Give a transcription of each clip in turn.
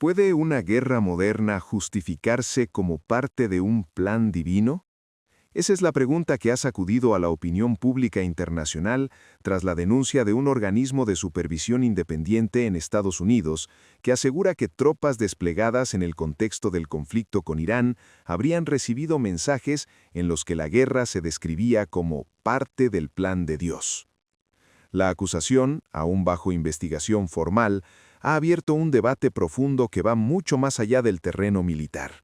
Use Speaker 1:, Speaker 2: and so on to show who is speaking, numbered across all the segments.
Speaker 1: ¿Puede una guerra moderna justificarse como parte de un plan divino? Esa es la pregunta que ha sacudido a la opinión pública internacional tras la denuncia de un organismo de supervisión independiente en Estados Unidos que asegura que tropas desplegadas en el contexto del conflicto con Irán habrían recibido mensajes en los que la guerra se describía como parte del plan de Dios. La acusación, aún bajo investigación formal, ha abierto un debate profundo que va mucho más allá del terreno militar.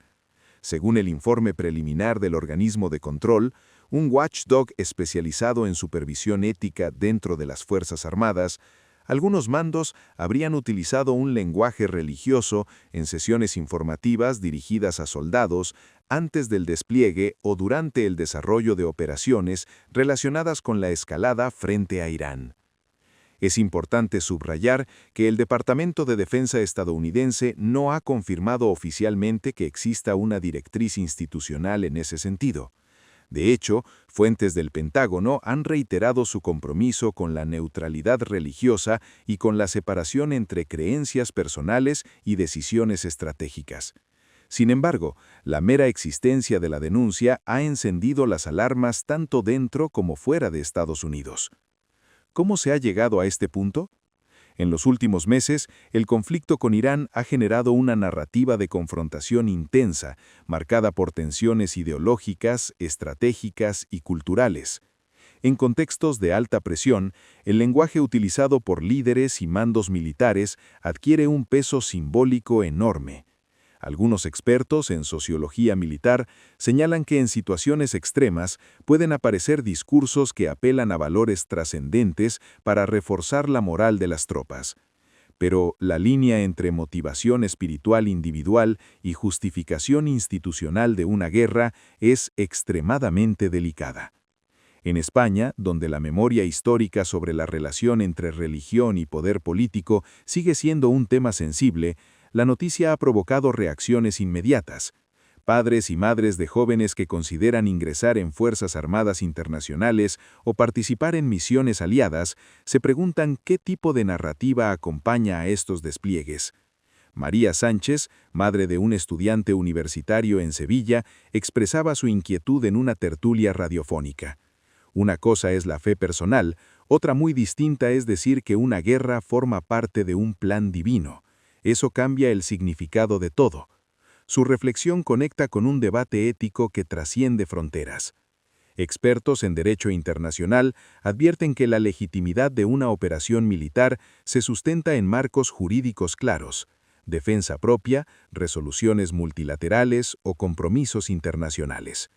Speaker 1: Según el informe preliminar del organismo de control, un watchdog especializado en supervisión ética dentro de las Fuerzas Armadas, algunos mandos habrían utilizado un lenguaje religioso en sesiones informativas dirigidas a soldados antes del despliegue o durante el desarrollo de operaciones relacionadas con la escalada frente a Irán. Es importante subrayar que el Departamento de Defensa estadounidense no ha confirmado oficialmente que exista una directriz institucional en ese sentido. De hecho, fuentes del Pentágono han reiterado su compromiso con la neutralidad religiosa y con la separación entre creencias personales y decisiones estratégicas. Sin embargo, la mera existencia de la denuncia ha encendido las alarmas tanto dentro como fuera de Estados Unidos. ¿Cómo se ha llegado a este punto? En los últimos meses, el conflicto con Irán ha generado una narrativa de confrontación intensa, marcada por tensiones ideológicas, estratégicas y culturales. En contextos de alta presión, el lenguaje utilizado por líderes y mandos militares adquiere un peso simbólico enorme. Algunos expertos en sociología militar señalan que en situaciones extremas pueden aparecer discursos que apelan a valores trascendentes para reforzar la moral de las tropas. Pero la línea entre motivación espiritual individual y justificación institucional de una guerra es extremadamente delicada. En España, donde la memoria histórica sobre la relación entre religión y poder político sigue siendo un tema sensible, la noticia ha provocado reacciones inmediatas. Padres y madres de jóvenes que consideran ingresar en Fuerzas Armadas Internacionales o participar en misiones aliadas se preguntan qué tipo de narrativa acompaña a estos despliegues. María Sánchez, madre de un estudiante universitario en Sevilla, expresaba su inquietud en una tertulia radiofónica. Una cosa es la fe personal, otra muy distinta es decir que una guerra forma parte de un plan divino. Eso cambia el significado de todo. Su reflexión conecta con un debate ético que trasciende fronteras. Expertos en derecho internacional advierten que la legitimidad de una operación militar se sustenta en marcos jurídicos claros, defensa propia, resoluciones multilaterales o compromisos internacionales.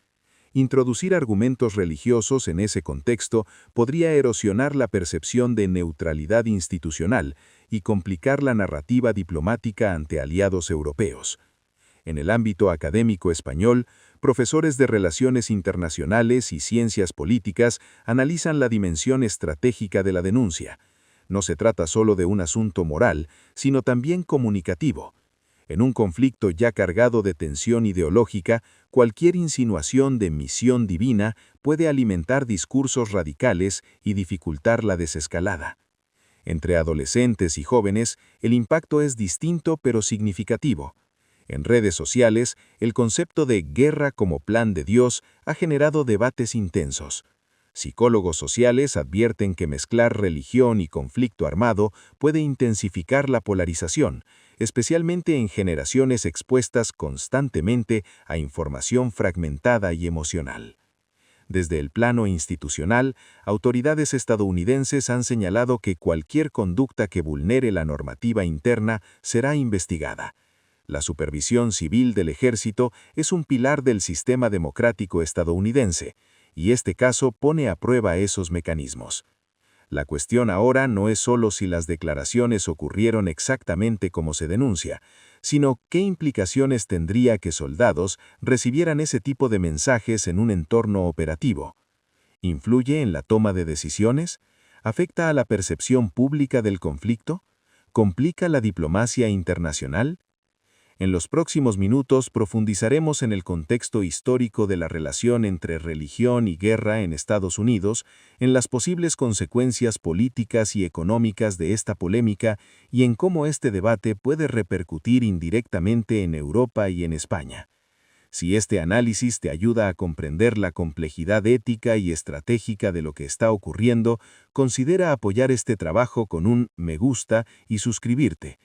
Speaker 1: Introducir argumentos religiosos en ese contexto podría erosionar la percepción de neutralidad institucional y complicar la narrativa diplomática ante aliados europeos. En el ámbito académico español, profesores de Relaciones Internacionales y Ciencias Políticas analizan la dimensión estratégica de la denuncia. No se trata solo de un asunto moral, sino también comunicativo. En un conflicto ya cargado de tensión ideológica, cualquier insinuación de misión divina puede alimentar discursos radicales y dificultar la desescalada. Entre adolescentes y jóvenes, el impacto es distinto pero significativo. En redes sociales, el concepto de guerra como plan de Dios ha generado debates intensos. Psicólogos sociales advierten que mezclar religión y conflicto armado puede intensificar la polarización, especialmente en generaciones expuestas constantemente a información fragmentada y emocional. Desde el plano institucional, autoridades estadounidenses han señalado que cualquier conducta que vulnere la normativa interna será investigada. La supervisión civil del ejército es un pilar del sistema democrático estadounidense, y este caso pone a prueba esos mecanismos. La cuestión ahora no es solo si las declaraciones ocurrieron exactamente como se denuncia, sino qué implicaciones tendría que soldados recibieran ese tipo de mensajes en un entorno operativo. ¿Influye en la toma de decisiones? ¿Afecta a la percepción pública del conflicto? ¿Complica la diplomacia internacional? En los próximos minutos profundizaremos en el contexto histórico de la relación entre religión y guerra en Estados Unidos, en las posibles consecuencias políticas y económicas de esta polémica y en cómo este debate puede repercutir indirectamente en Europa y en España. Si este análisis te ayuda a comprender la complejidad ética y estratégica de lo que está ocurriendo, considera apoyar este trabajo con un me gusta y suscribirte,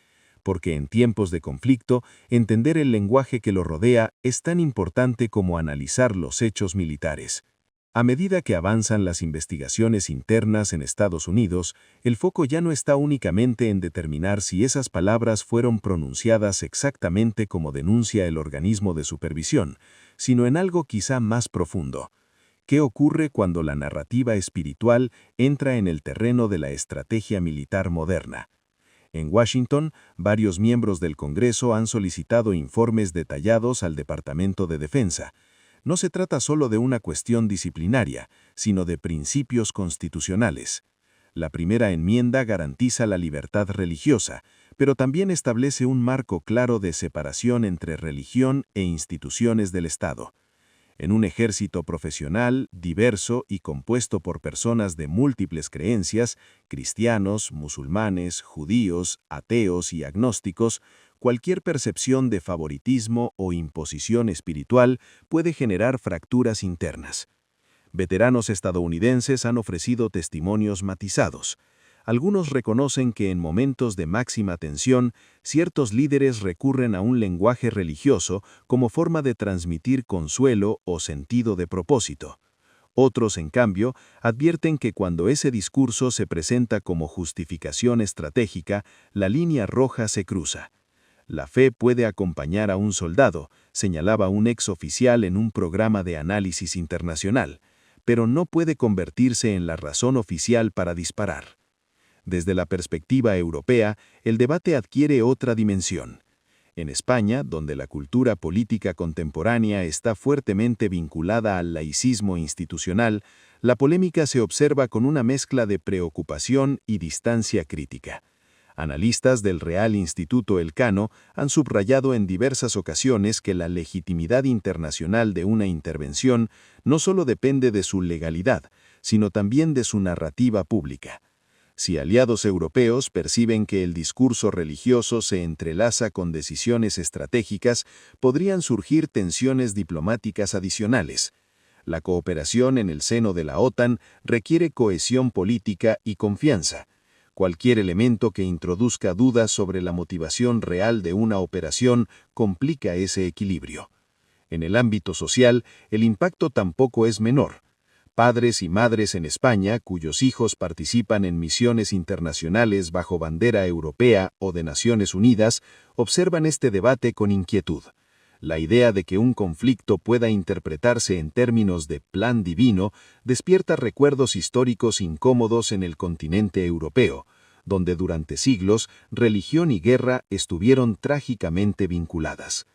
Speaker 1: porque en tiempos de conflicto, entender el lenguaje que lo rodea es tan importante como analizar los hechos militares. A medida que avanzan las investigaciones internas en Estados Unidos, el foco ya no está únicamente en determinar si esas palabras fueron pronunciadas exactamente como denuncia el organismo de supervisión, sino en algo quizá más profundo. ¿Qué ocurre cuando la narrativa espiritual entra en el terreno de la estrategia militar moderna? En Washington, varios miembros del Congreso han solicitado informes detallados al Departamento de Defensa. No se trata solo de una cuestión disciplinaria, sino de principios constitucionales. La primera enmienda garantiza la libertad religiosa, pero también establece un marco claro de separación entre religión e instituciones del Estado. En un ejército profesional, diverso y compuesto por personas de múltiples creencias, cristianos, musulmanes, judíos, ateos y agnósticos, cualquier percepción de favoritismo o imposición espiritual puede generar fracturas internas. Veteranos estadounidenses han ofrecido testimonios matizados. Algunos reconocen que en momentos de máxima tensión, ciertos líderes recurren a un lenguaje religioso como forma de transmitir consuelo o sentido de propósito. Otros, en cambio, advierten que cuando ese discurso se presenta como justificación estratégica, la línea roja se cruza. La fe puede acompañar a un soldado, señalaba un exoficial en un programa de análisis internacional, pero no puede convertirse en la razón oficial para disparar. Desde la perspectiva europea, el debate adquiere otra dimensión. En España, donde la cultura política contemporánea está fuertemente vinculada al laicismo institucional, la polémica se observa con una mezcla de preocupación y distancia crítica. Analistas del Real Instituto Elcano han subrayado en diversas ocasiones que la legitimidad internacional de una intervención no solo depende de su legalidad, sino también de su narrativa pública. Si aliados europeos perciben que el discurso religioso se entrelaza con decisiones estratégicas, podrían surgir tensiones diplomáticas adicionales. La cooperación en el seno de la OTAN requiere cohesión política y confianza. Cualquier elemento que introduzca dudas sobre la motivación real de una operación complica ese equilibrio. En el ámbito social, el impacto tampoco es menor. Padres y madres en España, cuyos hijos participan en misiones internacionales bajo bandera europea o de Naciones Unidas, observan este debate con inquietud. La idea de que un conflicto pueda interpretarse en términos de plan divino despierta recuerdos históricos incómodos en el continente europeo, donde durante siglos religión y guerra estuvieron trágicamente vinculadas.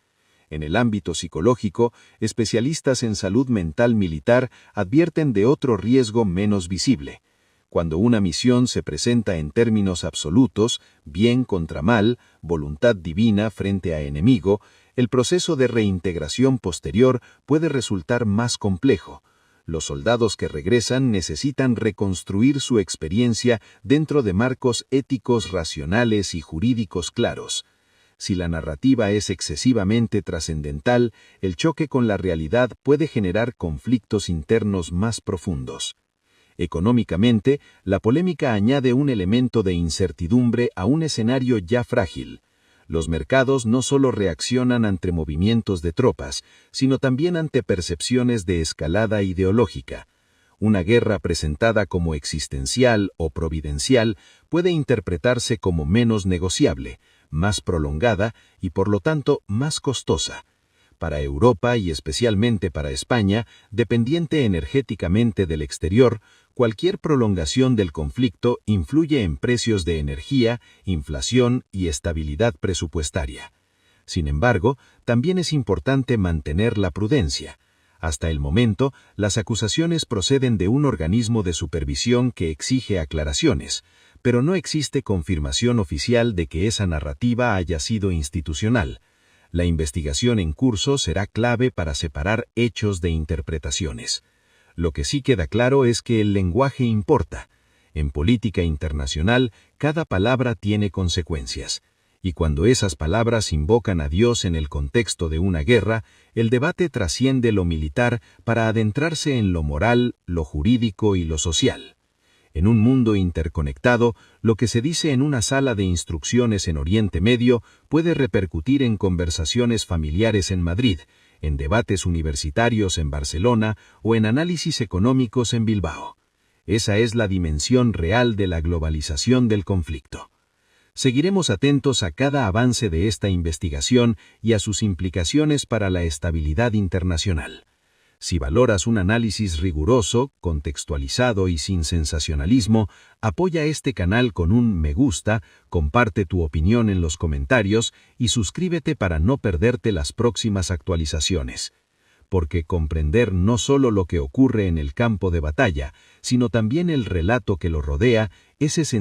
Speaker 1: En el ámbito psicológico, especialistas en salud mental militar advierten de otro riesgo menos visible. Cuando una misión se presenta en términos absolutos, bien contra mal, voluntad divina frente a enemigo, el proceso de reintegración posterior puede resultar más complejo. Los soldados que regresan necesitan reconstruir su experiencia dentro de marcos éticos racionales y jurídicos claros. Si la narrativa es excesivamente trascendental, el choque con la realidad puede generar conflictos internos más profundos. Económicamente, la polémica añade un elemento de incertidumbre a un escenario ya frágil. Los mercados no solo reaccionan ante movimientos de tropas, sino también ante percepciones de escalada ideológica. Una guerra presentada como existencial o providencial puede interpretarse como menos negociable, más prolongada y por lo tanto más costosa. Para Europa y especialmente para España, dependiente energéticamente del exterior, cualquier prolongación del conflicto influye en precios de energía, inflación y estabilidad presupuestaria. Sin embargo, también es importante mantener la prudencia. Hasta el momento, las acusaciones proceden de un organismo de supervisión que exige aclaraciones, pero no existe confirmación oficial de que esa narrativa haya sido institucional.
Speaker 2: La investigación en curso será clave para separar hechos de interpretaciones. Lo que sí queda claro es que el lenguaje importa. En política internacional, cada palabra tiene consecuencias. Y cuando esas palabras invocan a Dios en el contexto de una guerra, el debate trasciende lo militar para adentrarse en lo moral, lo jurídico y lo social. En un mundo interconectado, lo que se dice en una sala de instrucciones en Oriente Medio puede repercutir en conversaciones familiares en Madrid, en debates universitarios en Barcelona o en análisis económicos en Bilbao. Esa es la dimensión real de la globalización del conflicto. Seguiremos atentos a cada avance de esta investigación y a sus implicaciones para la estabilidad internacional. Si valoras un análisis riguroso, contextualizado y sin sensacionalismo, apoya este canal con un me gusta, comparte tu opinión en los comentarios y suscríbete para no perderte las próximas actualizaciones. Porque comprender no solo lo que ocurre en el campo de batalla, sino también el relato que lo rodea, es esencial.